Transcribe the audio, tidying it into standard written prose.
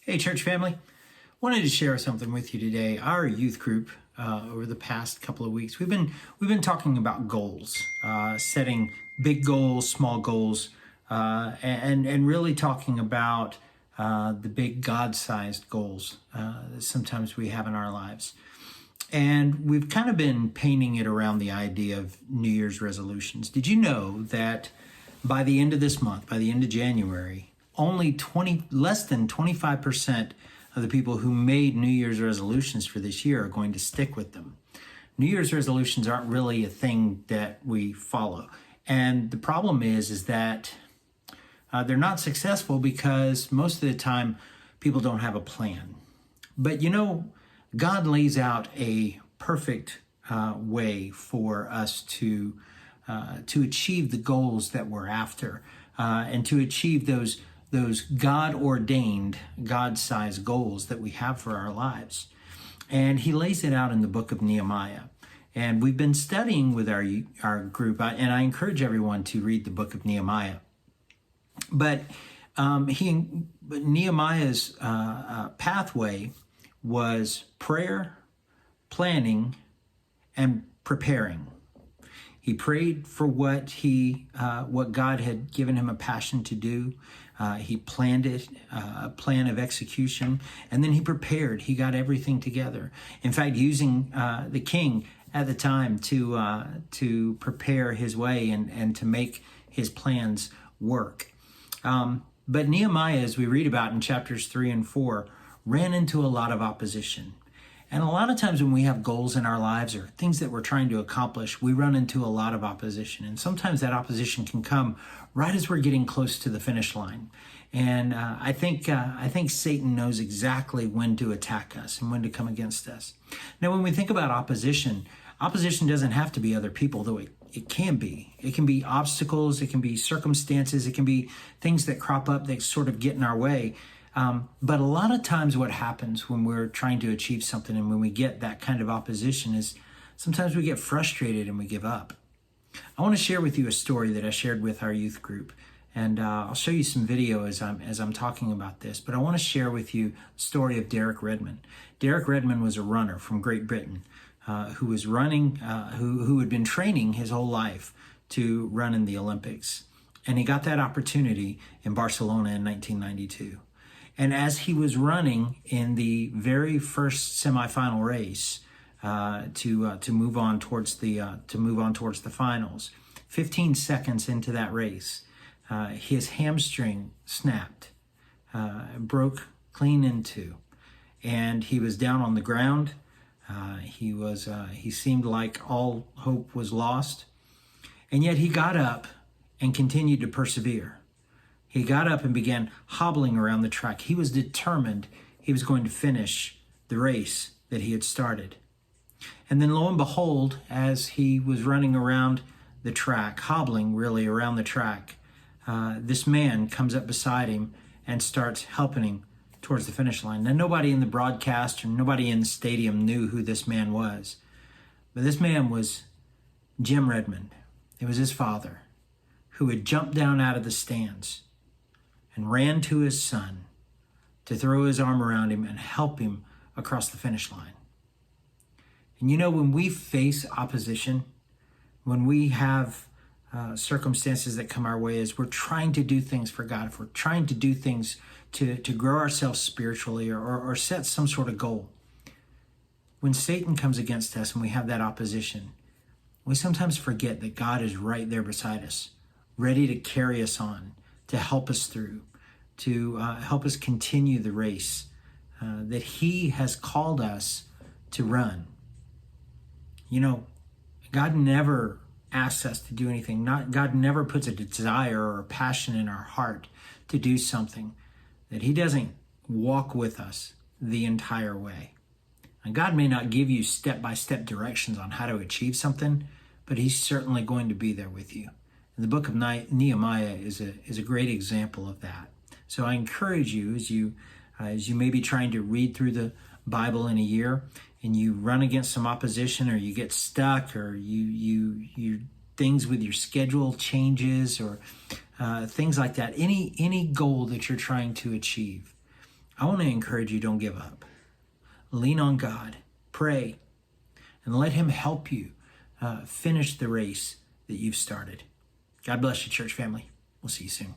Hey, church family. Wanted to share something with you today. Our youth group, over the past couple of weeks, we've been talking about goals, setting big goals, small goals, and really talking about the big God-sized goals that sometimes we have in our lives. And we've kind of been painting it around the idea of New Year's resolutions. Did you know that by the end of this month, by the end of January, only less than 25% of the people who made New Year's resolutions for this year are going to stick with them? New Year's resolutions aren't really a thing that we follow. And the problem is that they're not successful because most of the time people don't have a plan. But God lays out a perfect way for us to achieve the goals that we're after, and to achieve those God-ordained, God-sized goals that we have for our lives. And he lays it out in the book of Nehemiah. And we've been studying with our group, and I encourage everyone to read the book of Nehemiah. But Nehemiah's pathway was prayer, planning, and preparing. He prayed for what God had given him a passion to do. He planned it, a plan of execution, and then he prepared. He got everything together. In fact, using the king at the time to prepare his way and to make his plans work. But Nehemiah, as we read about in chapters 3 and 4, ran into a lot of opposition. And a lot of times when we have goals in our lives or things that we're trying to accomplish, we run into a lot of opposition. And sometimes that opposition can come right as we're getting close to the finish line. And I think Satan knows exactly when to attack us and when to come against us. Now, when we think about opposition doesn't have to be other people, though it can be. It can be obstacles, it can be circumstances, it can be things that crop up that sort of get in our way. But a lot of times what happens when we're trying to achieve something and when we get that kind of opposition is sometimes we get frustrated and we give up. I want to share with you a story that I shared with our youth group, and I'll show you some video as I'm talking about this, but I want to share with you the story of Derek Redmond. Derek Redmond was a runner from Great Britain who was running, who had been training his whole life to run in the Olympics. And he got that opportunity in Barcelona in 1992. And as he was running in the very first semifinal race to move on towards the finals, 15 seconds into that race, his hamstring snapped, broke clean in two, and he was down on the ground. He seemed like all hope was lost, and yet he got up and continued to persevere. He got up and began hobbling around the track. He was determined he was going to finish the race that he had started. And then lo and behold, as he was running around the track, hobbling really around the track, this man comes up beside him and starts helping him towards the finish line. Now, nobody in the broadcast or nobody in the stadium knew who this man was. But this man was Jim Redmond. It was his father, who had jumped down out of the stands and ran to his son to throw his arm around him and help him across the finish line. And when we face opposition, when we have circumstances that come our way as we're trying to do things for God, if we're trying to do things to grow ourselves spiritually or set some sort of goal, when Satan comes against us and we have that opposition, we sometimes forget that God is right there beside us, ready to carry us on, to help us through, to help us continue the race that he has called us to run. God never asks us to do anything. God never puts a desire or a passion in our heart to do something that he doesn't walk with us the entire way. And God may not give you step-by-step directions on how to achieve something, but he's certainly going to be there with you. And the book of Nehemiah is a great example of that. So I encourage you, as you may be trying to read through the Bible in a year, and you run against some opposition, or you get stuck, or you things with your schedule changes, or things like that. Any goal that you're trying to achieve, I want to encourage you, don't give up. Lean on God, pray, and let him help you finish the race that you've started. God bless you, church family. We'll see you soon.